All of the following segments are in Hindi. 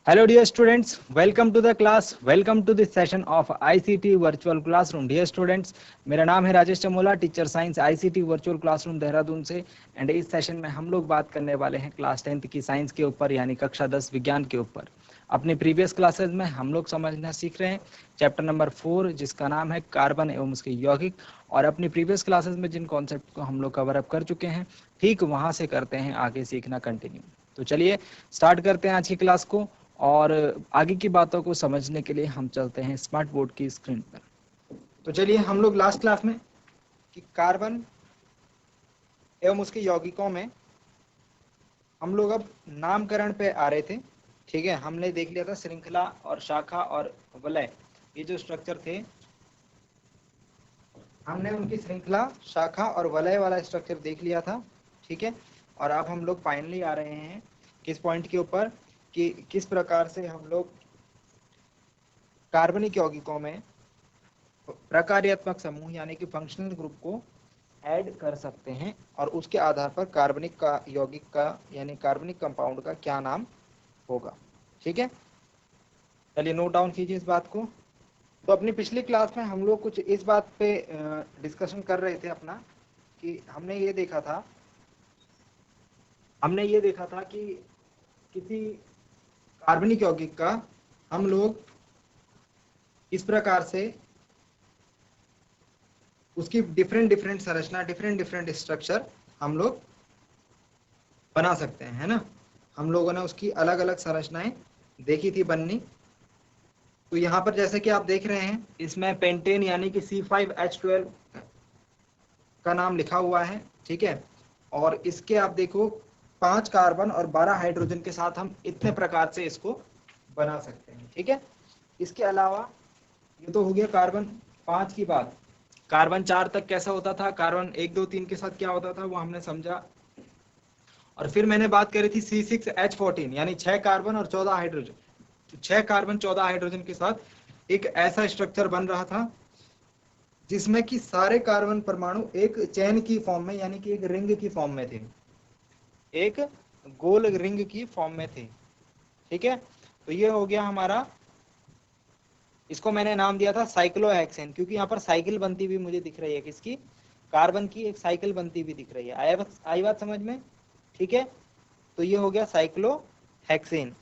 Hello dear students, welcome to the class, welcome to this session of ICT virtual classroom. Dear students, मेरा नाम है Rajesh Chamola, teacher science ICT virtual classroom Dehradun से। एंड इस सेशन में हम लोग बात करने वाले हैं क्लास 10th की साइंस के ऊपर, यानी कक्षा 10 विज्ञान के ऊपर। अपने प्रीवियस क्लासेज में हम लोग समझना सीख रहे हैं चैप्टर नंबर 4, जिसका नाम है कार्बन एवं उसके यौगिक। और अपनी प्रीवियस क्लासेज में जिन कॉन्सेप्ट को हम लोग कवर अप कर चुके हैं, ठीक वहाँ से करते हैं आगे सीखना कंटिन्यू। तो चलिए स्टार्ट करते हैं आज की क्लास को, और आगे की बातों को समझने के लिए हम चलते हैं स्मार्ट बोर्ड की स्क्रीन पर। तो चलिए, हम लोग लास्ट क्लास में कि कार्बन एवं उसके यौगिकों में हम लोग अब नामकरण पे आ रहे थे। ठीक है, हमने देख लिया था श्रृंखला और शाखा और वलय, ये जो स्ट्रक्चर थे, हमने उनकी श्रृंखला, शाखा और वलय वाला स्ट्रक्चर देख लिया था। ठीक है, और अब हम लोग फाइनली आ रहे हैं किस पॉइंट के ऊपर कि किस प्रकार से हम लोग कार्बनिक यौगिकों में प्रकार्यात्मक समूह यानी कि फंक्शनल ग्रुप को ऐड कर सकते हैं, और उसके आधार पर कार्बनिक का यौगिक का यानी कार्बनिक कंपाउंड का क्या नाम होगा। ठीक है, चलिए नोट डाउन कीजिए इस बात को। तो अपनी पिछली क्लास में हम लोग कुछ इस बात पे डिस्कशन कर रहे थे अपना, कि हमने ये देखा था कि किसी कार्बनिक यौगिक का हम लोग इस प्रकार से उसकी डिफरेंट संरचना, डिफरेंट स्ट्रक्चर हम लोग बना सकते हैं, है ना। हम लोगों ने उसकी अलग अलग संरचनाएं देखी थी बननी। तो यहाँ पर जैसे कि आप देख रहे हैं, इसमें पेंटेन यानी कि C5H12 का नाम लिखा हुआ है। ठीक है, और इसके आप देखो 5 कार्बन और 12 हाइड्रोजन के साथ हम इतने प्रकार से इसको बना सकते हैं। ठीक है, इसके अलावा ये तो हो गया कार्बन 5 की बात। कार्बन 4 तक कैसा होता था, कार्बन 1 2 3 के साथ क्या होता था वो हमने समझा। और फिर मैंने बात करी थी C6H14 यानी 6 कार्बन और 14 हाइड्रोजन। तो 6 कार्बन 14 हाइड्रोजन के साथ एक ऐसा स्ट्रक्चर बन रहा था जिसमें कि सारे कार्बन परमाणु एक चैन की फॉर्म में यानी कि एक रिंग की फॉर्म में थे, एक गोल रिंग की फॉर्म में थे। ठीक है, तो ये हो गया हमारा, इसको मैंने नाम दिया था साइक्लोहेक्सेन, क्योंकि यहाँ पर साइकिल बनती हुई मुझे दिख रही है, किसकी, कार्बन की एक साइकिल बनती हुई दिख रही है। आई बात समझ में। ठीक है, तो ये हो गया साइक्लोहेक्सेन।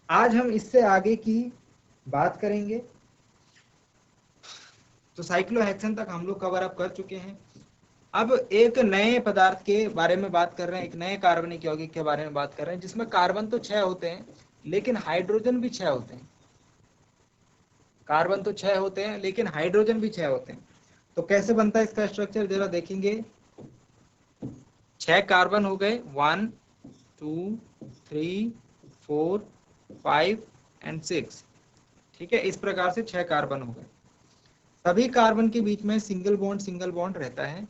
आज हम इससे आगे की बात करेंगे। तो साइक्लोहेक्सेन तक हम लोग कवर अप कर चुके हैं। अब एक नए पदार्थ के बारे में बात कर रहे हैं, एक नए कार्बनिक यौगिक के बारे में बात कर रहे हैं, जिसमें कार्बन तो 6 होते हैं लेकिन हाइड्रोजन भी 6 होते हैं। कार्बन तो 6 होते हैं लेकिन हाइड्रोजन भी 6 होते हैं। तो कैसे बनता है इसका स्ट्रक्चर, जरा देखेंगे। 6 कार्बन हो गए, 1 2 3 4 5 एंड 6। ठीक है, इस प्रकार से 6 कार्बन हो गए। सभी कार्बन के बीच में सिंगल बॉन्ड रहता है।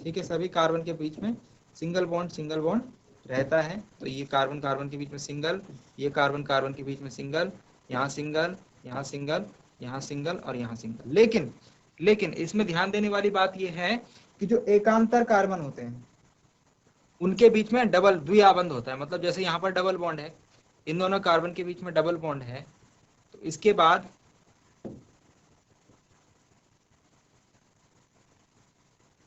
ठीक है, सभी कार्बन के बीच में सिंगल बॉन्ड रहता है। तो ये कार्बन कार्बन के बीच में सिंगल, ये कार्बन कार्बन के बीच में सिंगल, यहाँ सिंगल, यहाँ सिंगल, यहाँ सिंगल और यहाँ सिंगल। लेकिन इसमें ध्यान देने वाली बात यह है कि जो एकांतर कार्बन होते हैं उनके बीच में डबल द्विआबंध होता है। मतलब जैसे यहाँ पर डबल बॉन्ड है, इन दोनों कार्बन के बीच में डबल बॉन्ड है, तो इसके बाद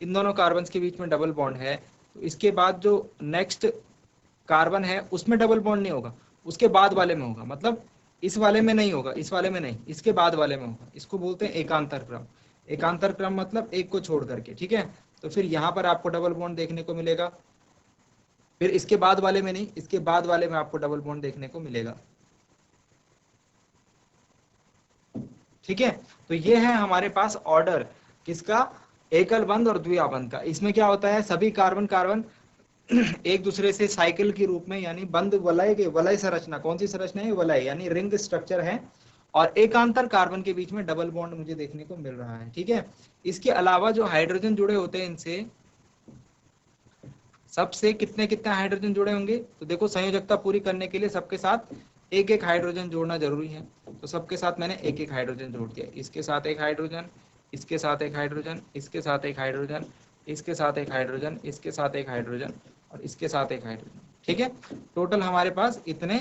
इन दोनों कार्बन के बीच में डबल बॉन्ड है, तो इसके बाद जो नेक्स्ट कार्बन है उसमें डबल बॉन्ड नहीं होगा, उसके बाद वाले में होगा। मतलब इस वाले में नहीं होगा, इस वाले में नहीं, इसके बाद वाले में होगा। इसको बोलते हैं एकांतर क्रम। एकांतर क्रम मतलब एक को छोड़ करके। ठीक है, तो फिर यहाँ पर आपको डबल बॉन्ड देखने को मिलेगा, फिर इसके बाद वाले में नहीं, इसके बाद वाले में आपको डबल बॉन्ड देखने को मिलेगा। ठीक है, तो ये है हमारे पास ऑर्डर किसका, एकल बंध और द्विआबंध का। इसमें क्या होता है, सभी कार्बन कार्बन एक दूसरे से साइकिल के रूप में यानी बंद वलय के, वलय संरचना, कौन सी संरचना है, वलय यानी रिंग स्ट्रक्चर है, और एकांतर कार्बन के बीच में डबल बॉन्ड मुझे देखने को मिल रहा है। ठीक है, इसके अलावा जो हाइड्रोजन जुड़े होते हैं इनसे सबसे कितने कितने हाइड्रोजन जुड़े होंगे, तो देखो संयोजकता पूरी करने के लिए सबके साथ एक एक हाइड्रोजन जोड़ना जरूरी है। तो सबके साथ मैंने एक एक हाइड्रोजन जोड़ दिया, इसके साथ एक हाइड्रोजन, इसके साथ एक हाइड्रोजन, इसके साथ एक हाइड्रोजन, इसके साथ एक हाइड्रोजन, इसके साथ एक हाइड्रोजन और इसके साथ एक हाइड्रोजन। ठीक है, टोटल हमारे पास इतने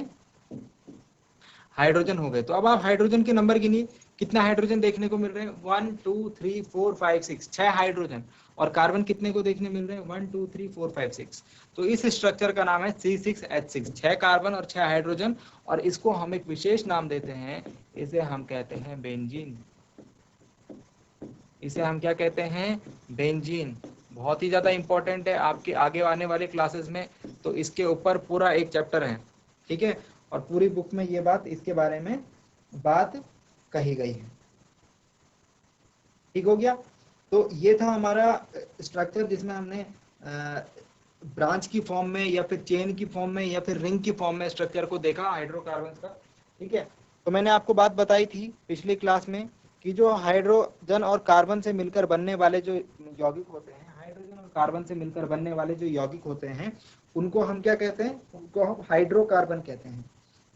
हाइड्रोजन हो गए। तो अब आप हाइड्रोजन के नंबर गिनिए, कितना हाइड्रोजन देखने को मिल रहे हैं, 1 2 3 4 5 6, 6 हाइड्रोजन। और कार्बन कितने को देखने मिल रहे हैं, 1 2 3 4 5 6। तो इस स्ट्रक्चर का नाम है C6H6, 6 कार्बन और 6 हाइड्रोजन। और इसको हम एक विशेष नाम देते हैं, इसे हम कहते हैं बेंजीन। इसे हम क्या कहते हैं, बेंजीन। बहुत ही ज्यादा इंपॉर्टेंट है आपके आगे आने वाले क्लासेस में, तो इसके ऊपर पूरा एक चैप्टर है, ठीक है। और पूरी बुक में ये बात, इसके बारे में बात कही गई है, ठीक हो गया। तो ये था हमारा स्ट्रक्चर जिसमें हमने ब्रांच की फॉर्म में या फिर चेन की फॉर्म में या फिर रिंग की फॉर्म में स्ट्रक्चर को देखा हाइड्रोकार्बन का, ठीक है। तो मैंने आपको बात बताई थी पिछली क्लास में कि जो हाइड्रोजन और कार्बन से मिलकर बनने वाले जो यौगिक होते हैं, हाइड्रोजन और कार्बन से मिलकर बनने वाले जो यौगिक होते हैं, उनको हम क्या कहते हैं, उनको हम हाइड्रोकार्बन कहते हैं।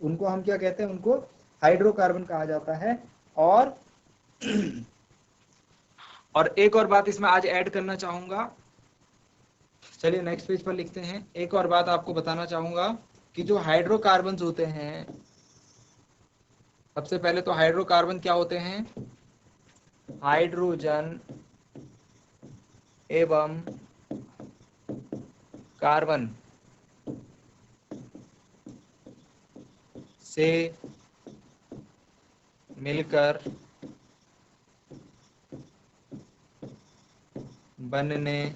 उनको हम क्या कहते हैं, उनको हाइड्रोकार्बन कहा जाता है। और एक और बात इसमें आज ऐड करना चाहूंगा, चलिए नेक्स्ट पेज पर लिखते हैं। एक और बात आपको बताना चाहूंगा कि जो हाइड्रोकार्बन होते हैं, सबसे पहले तो हाइड्रोकार्बन क्या होते हैं, हाइड्रोजन एवं कार्बन से मिलकर बनने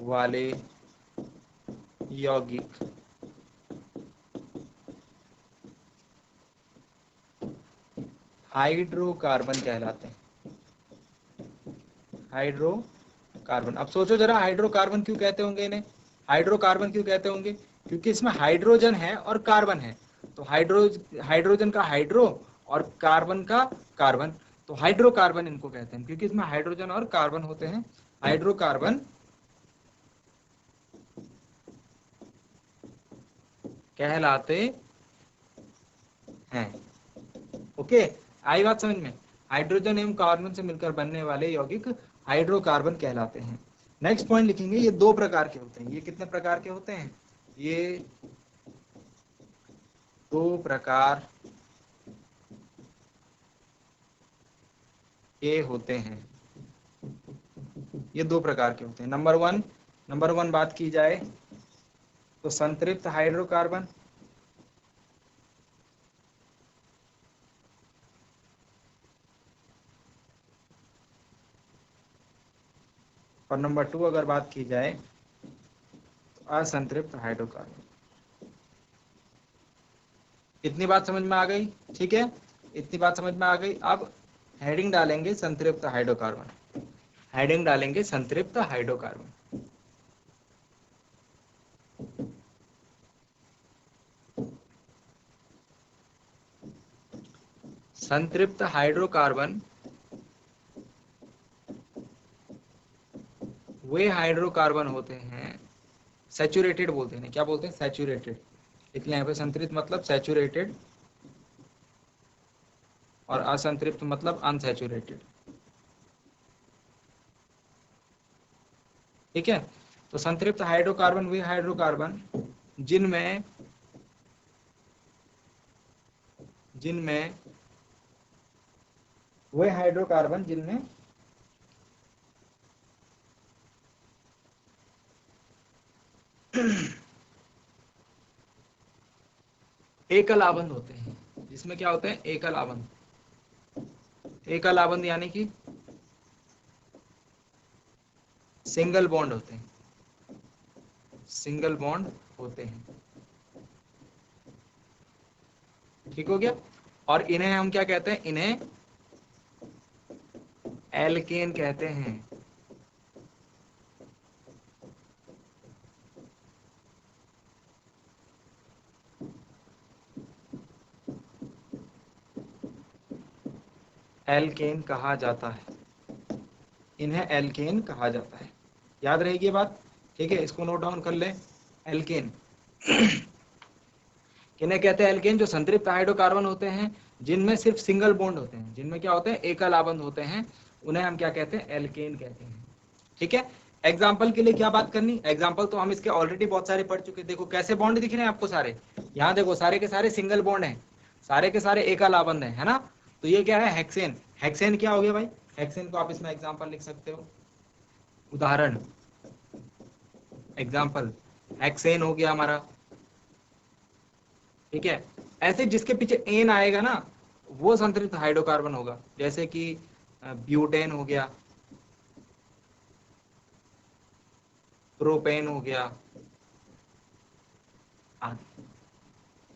वाले यौगिक हाइड्रोकार्बन कहलाते हैं। हाइड्रोकार्बन, अब सोचो जरा, हाइड्रोकार्बन क्यों कहते होंगे इन्हें, हाइड्रोकार्बन क्यों कहते होंगे, क्योंकि इसमें हाइड्रोजन है और कार्बन है। तो हाइड्रोजन का हाइड्रो और कार्बन का कार्बन, तो हाइड्रोकार्बन इनको कहते हैं क्योंकि इसमें हाइड्रोजन और कार्बन होते हैं, हाइड्रोकार्बन कहलाते हैं। ओके, आई बात समझ में, हाइड्रोजन एवं कार्बन से मिलकर बनने वाले यौगिक हाइड्रोकार्बन कहलाते हैं। नेक्स्ट पॉइंट लिखेंगे, ये दो प्रकार के होते हैं। ये कितने प्रकार के होते हैं, ये दो प्रकार के होते हैं। ये दो प्रकार के होते हैं। नंबर वन बात की जाए तो संतृप्त हाइड्रोकार्बन, और नंबर 2 अगर बात की जाए तो असंतृप्त हाइड्रोकार्बन। इतनी बात समझ में आ गई, ठीक है, इतनी बात समझ में आ गई। अब हेडिंग डालेंगे संतृप्त हाइड्रोकार्बन, हेडिंग डालेंगे संतृप्त हाइड्रोकार्बन। संतृप्त हाइड्रोकार्बन वे हाइड्रोकार्बन होते हैं, सैचुरेटेड बोलते हैं, क्या बोलते हैं, सैचुरेटेड। इसलिए यहाँ पे संतृप्त मतलब सैचुरेटेड और असंतृप्त मतलब अनसैचुरेटेड, ठीक है। तो संतृप्त हाइड्रोकार्बन वे हाइड्रोकार्बन जिनमें वे हाइड्रोकार्बन जिनमें एकल आबंध होते हैं, जिसमें क्या होते हैं, एकल आबंध। एकल आबंध यानी कि सिंगल बॉन्ड होते हैं, सिंगल बॉन्ड होते हैं, ठीक हो गया। और इन्हें हम क्या कहते हैं, इन्हें एल्केन कहते हैं। एल्केन कहा जाता है, इन्हें एल्केन कहा जाता है। याद रहेगी ये बात, ठीक है, इसको नोट डाउन कर ले। एल्केन किन्हें कहते हैं, एल्केन जो संतृप्त हाइड्रोकार्बन होते हैं जिनमें सिर्फ सिंगल बॉन्ड होते हैं, जिनमें क्या होते हैं, एकल आबंध होते हैं, उन्हें हम क्या कहते हैं, एल्केन कहते हैं, ठीक है। एग्जाम्पल के लिए क्या बात करनी, एग्जाम्पल तो हम इसके ऑलरेडी बहुत सारे पढ़ चुके। देखो कैसे बॉन्ड दिख रहे हैं आपको सारे, यहाँ देखो सारे के सारे सिंगल बॉन्ड है, सारे के सारे एक लाबंद है ना। तो ये क्या है, हेक्सेन। हेक्सेन क्या हो गया भाई, हेक्सेन को आप इसमें एग्जाम्पल लिख सकते हो, उदाहरण, एग्जाम्पल हेक्सेन हो गया हमारा, ठीक है। ऐसे जिसके पीछे एन आएगा ना वो संतृप्त हाइड्रोकार्बन होगा, जैसे कि ब्यूटेन हो गया, प्रोपेन हो गया आदि,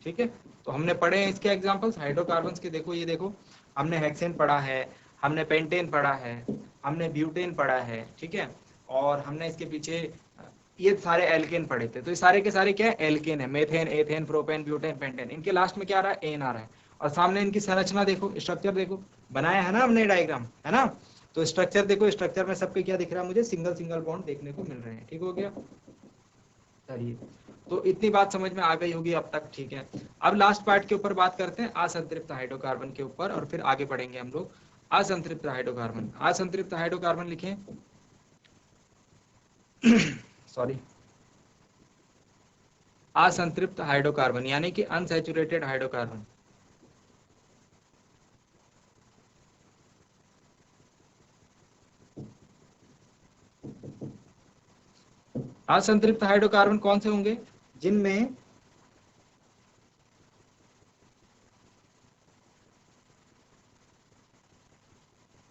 ठीक है। तो हमने पढ़े हैं इसके एग्जांपल्स हाइड्रोकार्बन्स के। देखो ये देखो, हमने हेक्सेन पढ़ा है, हमने पेंटेन पढ़ा है, हमने ब्यूटेन पढ़ा है, ठीक है। और हमने इसके पीछे ये सारे एल्केन पढ़े थे। तो ये सारे के सारे क्या है, एल्केन है, methane, ethane, propane, butane, pentane. इनके लास्ट में क्या आ रहा है, एन आ रहा है। और सामने इनकी संरचना देखो, स्ट्रक्चर देखो, बनाया है ना हमने डायग्राम, है ना। तो स्ट्रक्चर देखो, स्ट्रक्चर में सबके क्या दिख रहा है मुझे, सिंगल सिंगल बॉन्ड देखने को मिल रहे हैं, ठीक हो गया। चलिए, तो इतनी बात समझ में आ गई होगी अब तक, ठीक है। अब लास्ट पार्ट के ऊपर बात करते हैं, असंतृप्त हाइड्रोकार्बन के ऊपर, और फिर आगे बढ़ेंगे हम लोग। असंतृप्त हाइड्रोकार्बन, असंतृप्त हाइड्रोकार्बन लिखें सॉरी, असंतृप्त हाइड्रोकार्बन यानी कि अनसैचुरेटेड हाइड्रोकार्बन। असंतृप्त हाइड्रोकार्बन कौन से होंगे, जिनमें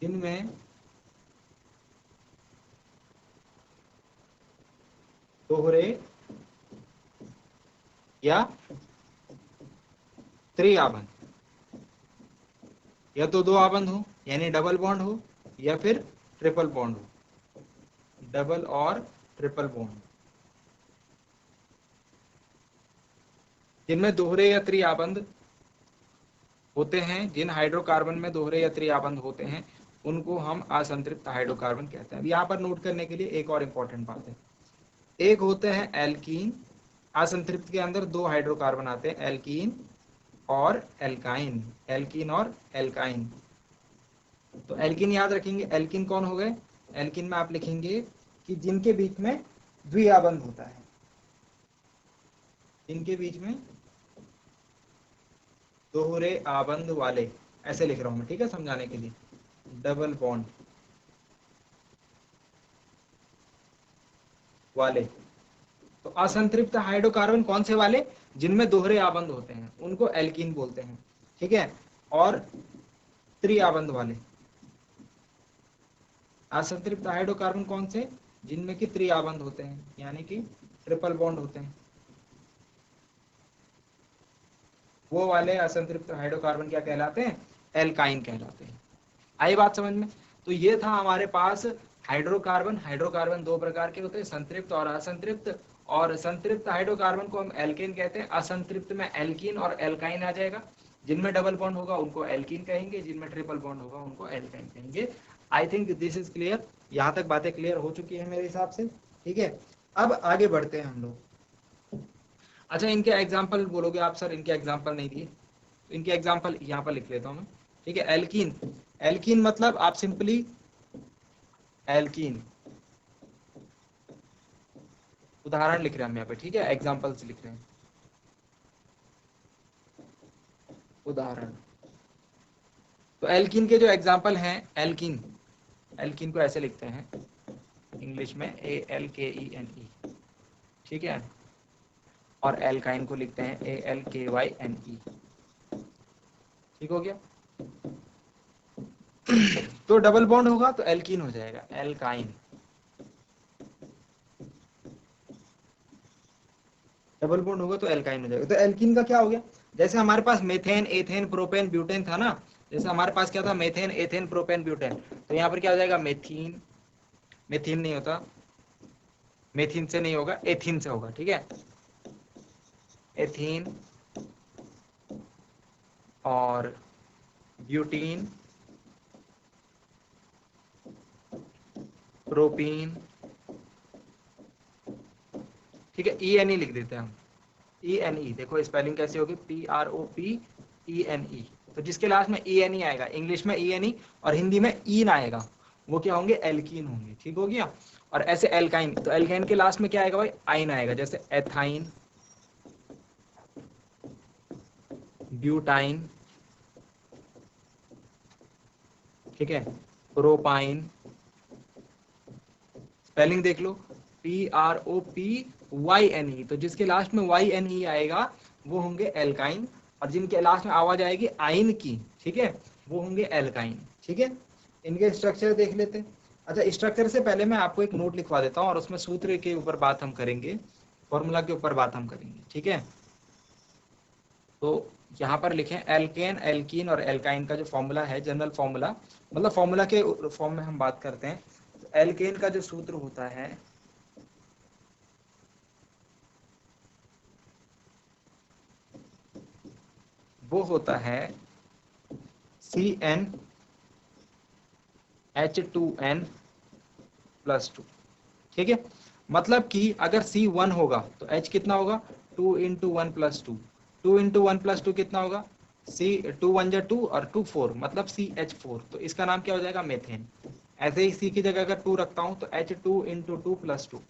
जिनमें दोहरे या त्रिआबंध, या तो दो आबंध हो यानी डबल बॉन्ड हो, या फिर ट्रिपल बॉन्ड हो, डबल और ट्रिपल बॉन्ड, जिनमें दोहरे या त्रिआबंध होते हैं, जिन हाइड्रोकार्बन में दोहरे या त्रिआबंध होते हैं उनको हम असंतृप्त हाइड्रोकार्बन कहते हैं। अब यहाँ पर नोट करने के लिए एक और इम्पोर्टेंट बात है, एक होते हैं एल्कीन, असंतृप्त के अंदर दो हाइड्रोकार्बन आते हैं, एल्कीन और एल्काइन, एल्कीन और एल्काइन। तो एल्कीन याद रखेंगे, एल्कीन कौन हो गए, एल्कीन में आप लिखेंगे कि जिनके बीच में द्विआबंध होता है, जिनके बीच में दोहरे आबंध वाले, ऐसे लिख रहा हूं मैं, ठीक है, समझाने के लिए, डबल बॉन्ड वाले। तो असंतृप्त हाइड्रोकार्बन कौन से वाले, जिनमें दोहरे आबंध होते हैं उनको एल्कीन बोलते हैं, ठीक है। और त्रिआबंध वाले, असंतृप्त हाइड्रोकार्बन कौन से, जिनमें कि त्रिआबंध होते हैं यानी कि ट्रिपल बॉन्ड होते हैं, वो वाले असंतृप्त हाइड्रोकार्बन क्या कहलाते हैं, एल्काइन कहलाते हैं। आई बात समझ में। तो ये था हमारे पास हाइड्रोकार्बन। हाइड्रोकार्बन दो प्रकार के होते हैं, संतृप्त और असंतृप्त। और संतृप्त हाइड्रोकार्बन को हम एल्केन कहते हैं, असंतृप्त में एल्कीन और एल्काइन आ जाएगा। जिनमें डबल बॉन्ड होगा उनको एल्कीन कहेंगे, जिनमें ट्रिपल बॉन्ड होगा उनको एल्काइन कहेंगे। I think this is clear, यहाँ तक बातें क्लियर हो चुकी है मेरे हिसाब से, ठीक है। अब आगे बढ़ते हैं हम लोग। अच्छा, इनके एग्जाम्पल बोलोगे आप, सर इनके एग्जाम्पल नहीं दिए, तो इनके एग्जाम्पल यहाँ पर लिख लेता हूँ मैं, ठीक है। एल्कीन, एल्कीन मतलब आप सिंपली एल्कीन, उदाहरण लिख रहे हैं हम यहाँ पे, ठीक है, एग्जाम्पल्स लिख रहे हैं, उदाहरण। तो एल्कीन के जो एग्जाम्पल हैं, एल्कीन, एल्कीन को ऐसे लिखते हैं इंग्लिश में ALKENE, ठीक है। और एल्काइन को लिखते हैं ALKYNE, ठीक हो गया। तो डबल बॉन्ड होगा तो एल्कीन हो जाएगा, एल्काइन, डबल बॉन्ड होगा तो एल्काइन हो जाएगा। तो एल्कीन का क्या हो गया, जैसे हमारे पास मेथेन, एथेन, प्रोपेन, ब्यूटेन था ना, जैसे हमारे पास क्या था, मेथेन, एथेन, प्रोपेन, ब्यूटेन। तो यहाँ पर क्या हो जाएगा, मेथीन, मेथीन नहीं होता, मेथीन से नहीं होगा, एथीन से होगा, ठीक है। एथीन और ब्यूटीन, प्रोपीन, ठीक है। ENE लिख देते हैं हम, ENE, देखो स्पेलिंग कैसे होगी, PROPENE। तो जिसके लास्ट में ENE आएगा, इंग्लिश में ENE और हिंदी में ईन आएगा, वो क्या होंगे, एल्कीन होंगे, ठीक हो गया। और ऐसे एल्काइन, तो एल्काइन के लास्ट में क्या आएगा भाई, आइन आएगा, जैसे एथाइन, ब्यूटाइन, ठीक है, प्रोपाइन, स्पेलिंग देख लो, PROPYNE, तो जिसके लास्ट में YNE आएगा वो होंगे एल्काइन, और जिनके लास्ट में आवाज आएगी आइन की, ठीक है, वो होंगे एल्काइन, ठीक है। इनके स्ट्रक्चर देख लेते हैं। अच्छा, स्ट्रक्चर से पहले मैं आपको एक नोट लिखवा देता हूँ और उसमें सूत्र के ऊपर बात हम करेंगे, फॉर्मूला के ऊपर बात हम करेंगे, ठीक है। तो यहाँ पर लिखें एल्केन, एल्कीन और एल्काइन का जो फॉर्मूला है, जनरल फॉर्मूला, मतलब फॉर्मूला के फॉर्म में हम बात करते हैं। तो एल्केन का जो सूत्र होता है वो होता है CnH2n+2, ठीक है। मतलब कि अगर C1 होगा तो H कितना होगा, 2 × 1+2, 2 × 1+2 कितना होगा, C 2 1 2 और 2 4, मतलब CH4, तो इसका नाम क्या हो जाएगा, मेथेन। ऐसे ही C की जगह अगर 2 रखता हूं तो H2 × 2+2,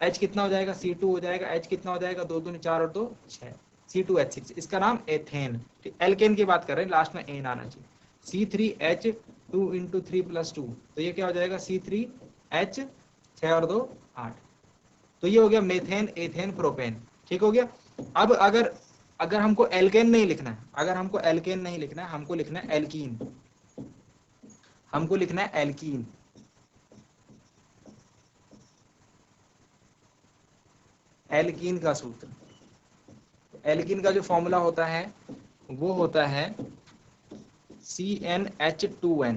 H कितना हो जाएगा, C2 हो जाएगा, H कितना हो जाएगा, 2 दूनी 4 और 2 6, C2H6, इसका नाम एथेन। एल्केन की बात कर रहे हैं, लास्ट में एन आना चाहिए। C3H2 × 3+2, तो ये क्या हो जाएगा, C3H, 6 और 2 8, तो ये हो गया मेथेन, एथेन, प्रोपेन, ठीक हो गया। अब अगर अगर हमको एल्केन नहीं लिखना है, अगर हमको एल्केन नहीं लिखना है, हमको लिखना है एल्कीन, हमको लिखना है एल्कीन। एल्कीन का सूत्र, एल्कीन का जो फॉर्मूला होता है वो होता है CnH2n,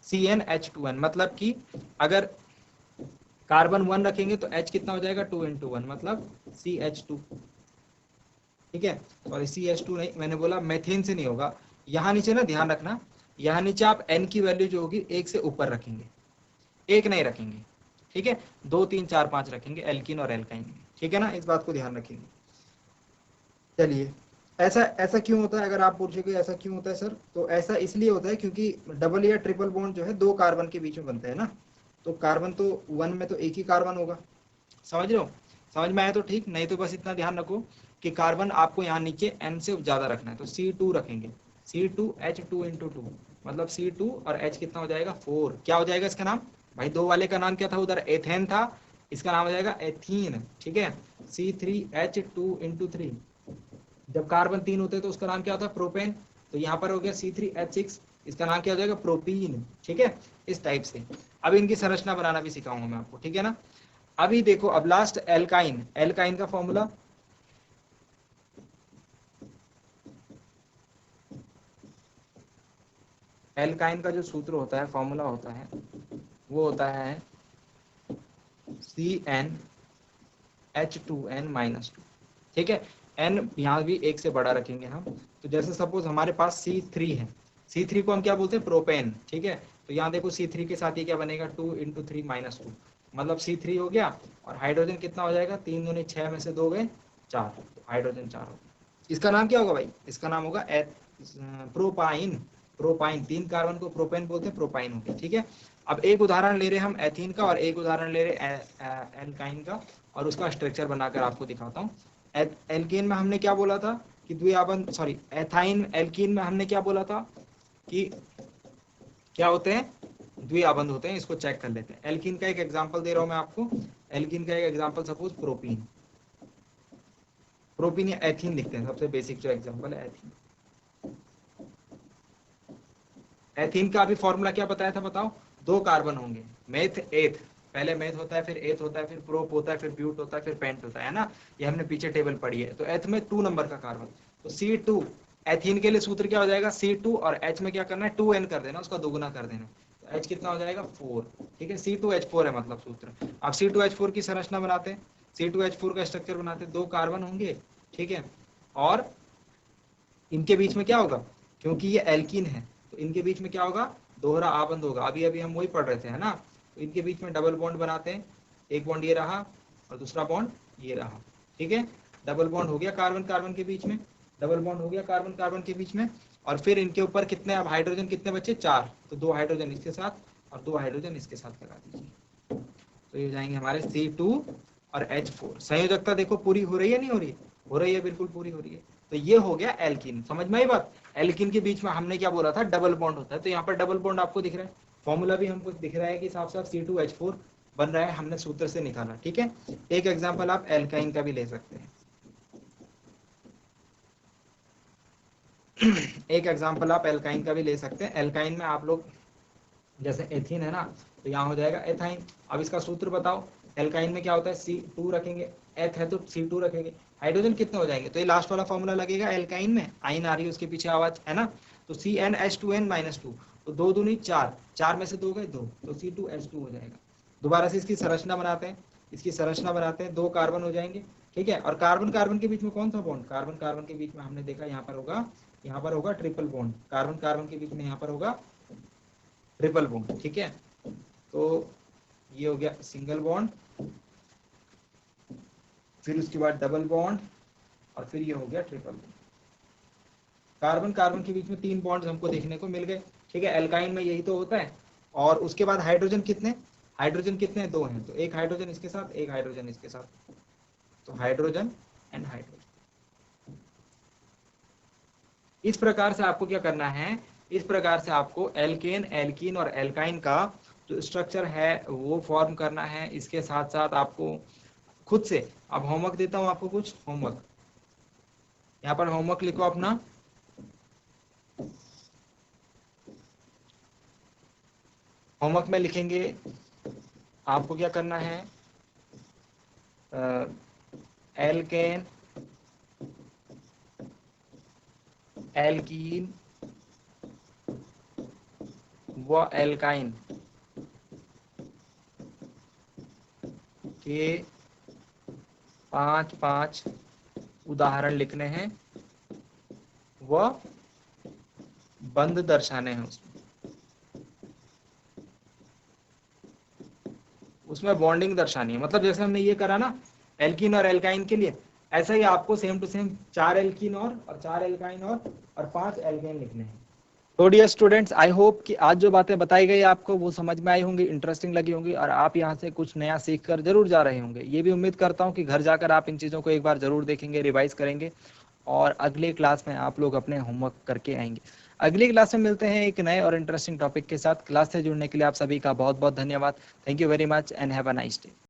CnH2n, मतलब कि अगर कार्बन 1 रखेंगे तो H कितना हो जाएगा, 2 × 1, मतलब CH2, ठीक है। और CH2 नहीं, मैंने बोला मेथेन से नहीं होगा। यहाँ नीचे ना ध्यान रखना, यहाँ नीचे आप N की वैल्यू जो होगी 1 से ऊपर रखेंगे, 1 नहीं रखेंगे, ठीक है, 2 3 4 5 रखेंगे एल्कीन और एल्काइन में, ठीक है ना, इस बात को ध्यान रखेंगे। चलिए, ऐसा ऐसा क्यों होता है, अगर आप पूछोगे ऐसा क्यों होता है सर, तो ऐसा इसलिए होता है क्योंकि डबल या ट्रिपल बॉन्ड जो है 2 कार्बन के बीच में बनता है ना, तो कार्बन तो 1 में तो एक ही कार्बन होगा, समझ रहे हो, समझ में आया तो ठीक, नहीं तो बस इतना ध्यान रखो कि कार्बन आपको यहाँ नीचे n से ज्यादा रखना है, तो C2 रखेंगे, C2H2 × 2, मतलब C2 और H कितना हो जाएगा, 4, क्या हो जाएगा इसका नाम, भाई दो वाले का नाम क्या था, उधर एथेन था, इसका नाम हो जाएगा एथीन, ठीक है। C3H2 × 3, जब कार्बन 3 होते हैं तो उसका नाम क्या होता है, प्रोपेन, तो यहाँ पर हो गया C3H6, इसका नाम क्या हो जाएगा, प्रोपीन, ठीक है, इस टाइप से। अब इनकी संरचना बनाना भी सिखाऊंगा मैं आपको, ठीक है ना। अभी देखो, अब लास्ट एल्काइन, एल्काइन का फॉर्मूला, एल्काइन का जो सूत्र होता है, फॉर्मूला होता है, वो होता है CnH2n-2, ठीक है। n यहाँ भी 1 से बड़ा रखेंगे हम, तो जैसे सपोज हमारे पास C3 है, C3 को हम क्या बोलते हैं, प्रोपेन, ठीक है। तो यहाँ देखो C3 के साथ ये क्या बनेगा, 2 × 3-2, मतलब C3 हो गया, और हाइड्रोजन कितना हो जाएगा, 3 दूनी 6 में से 2 गए 4, तो हाइड्रोजन 4 हो गया। इसका नाम क्या होगा भाई, इसका नाम होगा प्रोपाइन, प्रोपाइन, 3 कार्बन को प्रोपेन बोलते हैं, प्रोपाइन हो गया, ठीक है। अब एक उदाहरण ले रहे हैं हम एथीन का, और एक उदाहरण ले रहे हैं एल्काइन का, और उसका स्ट्रक्चर बनाकर आपको दिखाता हूँ। एल्कीन में हमने क्या बोला था कि द्विआबंध, सॉरी एथाइन, एल्कीन में हमने क्या बोला था कि क्या होते हैं, द्विआबंध होते हैं, इसको चेक कर लेते हैं। एल्कीन का एक एग्जांपल दे रहा हूं मैं आपको, एल्कीन का एक एग्जांपल सपोज प्रोपीन, प्रोपीन या एथीन लिखते हैं, सबसे बेसिक जो एग्जांपल है एथीन। एथीन का अभी फॉर्मूला क्या बताया था, बताओ, 2 कार्बन होंगे, मेथ एथ, पहले मेथ होता है, फिर एथ होता है, फिर प्रोप होता है, फिर ब्यूट होता है, फिर पेंट होता है ना, ये हमने पीछे टेबल पढ़ी है। तो एथ में 2 नंबर का कार्बन, तो C2, एथीन के लिए सूत्र क्या हो जाएगा, C2, और H में क्या करना है, 2n कर देना, उसका दोगुना कर देना, तो H कितना हो जाएगा, 4, ठीक है, C2H4 है मतलब सूत्र। अब C2H4 की संरचना बनाते हैं, C2H4 का स्ट्रक्चर बनाते हैं, 2 कार्बन होंगे, ठीक है, और इनके बीच में क्या होगा, क्योंकि ये एल्कीन है तो इनके बीच में क्या होगा, दोहरा आबंध होगा, अभी अभी हम वही पढ़ रहे थे, है ना। तो इनके बीच में डबल बॉन्ड बनाते हैं, एक बॉन्ड ये रहा और दूसरा बॉन्ड ये रहा, ठीक है, डबल बॉन्ड हो गया कार्बन कार्बन के बीच में, डबल बॉन्ड हो गया कार्बन कार्बन के बीच में, और फिर इनके ऊपर कितने, अब हाइड्रोजन कितने बचे, 4, तो 2 हाइड्रोजन इसके साथ और 2 हाइड्रोजन इसके साथ लगा दीजिए, तो तो ये हो जाएंगे हमारे C2 और H4। संयोजकता देखो पूरी हो रही है, नहीं हो रही है? हो रही है, बिल्कुल पूरी हो रही है। तो ये हो गया एल्कीन। समझ में आई बात? एल्कीन के बीच में हमने क्या बोला था, डबल बॉन्ड होता है, तो यहाँ पर डबल बॉन्ड आपको दिख रहा है, फॉर्मूला भी हमको दिख रहा है कि साफ साफ C2H4 बन रहा है, हमने सूत्र से निकाला। ठीक है, एक एग्जाम्पल आप एल्काइन का भी ले सकते हैं। एक एग्जाम्पल आप एल्काइन का भी ले सकते हैं। एल्काइन में आप लोग जैसे एथीन है ना, तो यहाँ हो जाएगा एथाइन। अब इसका सूत्र बताओ, एल्काइन में क्या होता है, C2 रखेंगे, एथ है तो C2 रखेंगे, हाइड्रोजन कितने हो जाएंगे, तो ये लास्ट वाला फॉर्मूला लगेगा एल्काइन में, आइन आ रही है उसके पीछे आवाज है ना, तो CnH2n-2, तो 2 दूनी 4, 4 में से 2 गए 2, तो C2H2 हो जाएगा। दोबारा से इसकी संरचना बनाते हैं, इसकी संरचना बनाते हैं, 2 कार्बन हो जाएंगे। ठीक है, और कार्बन कार्बन के बीच में कौन सा बॉन्ड, कार्बन कार्बन के बीच में हमने देखा यहाँ पर होगा ट्रिपल बॉन्ड, कार्बन कार्बन के बीच में यहाँ पर होगा ट्रिपल बॉन्ड। ठीक है, तो ये हो गया सिंगल बॉन्ड, फिर उसके बाद डबल बॉन्ड, और फिर ये हो गया ट्रिपल बॉन्ड। कार्बन कार्बन के बीच में 3 बॉन्ड्स हमको देखने को मिल गए। ठीक है, एल्काइन में यही तो होता है। और उसके बाद हाइड्रोजन कितने, 2 हैं, तो एक हाइड्रोजन इसके साथ, एक हाइड्रोजन इसके साथ, तो हाइड्रोजन एंड हाइड्रोजन। इस प्रकार से आपको क्या करना है, इस प्रकार से आपको एल्केन, एल्कीन और एल्काइन का जो स्ट्रक्चर है वो फॉर्म करना है। इसके साथ साथ आपको खुद से, अब होमवर्क देता हूं आपको, कुछ होमवर्क, यहाँ पर होमवर्क लिखो अपना। होमवर्क में लिखेंगे आपको क्या करना है, एल्केन, एल्कीन व एल्काइन के 5 उदाहरण लिखने हैं व बंद दर्शाने हैं। उसमें बॉन्डिंग दर्शानी है, मतलब जैसे हमने ये करा ना एल्कीन और एल्काइन के लिए, ऐसा ही आपको सेम टू सेम 4 एल्कीन और 4 एल्काइन और 5 एल्केन लिखने हैं। तो डियर स्टूडेंट्स, आई होप कि आज जो बातें बताई गई आपको वो समझ में आई होंगी, इंटरेस्टिंग लगी होंगी, और आप यहाँ से कुछ नया सीख कर जरूर जा रहे होंगे। ये भी उम्मीद करता हूँ कि घर जाकर आप इन चीज़ों को एक बार जरूर देखेंगे, रिवाइज करेंगे, और अगले क्लास में आप लोग अपने होमवर्क करके आएंगे। अगली क्लास में मिलते हैं एक नए और इंटरेस्टिंग टॉपिक के साथ। क्लास से जुड़ने के लिए आप सभी का बहुत बहुत धन्यवाद। Thank you very much and have a nice day.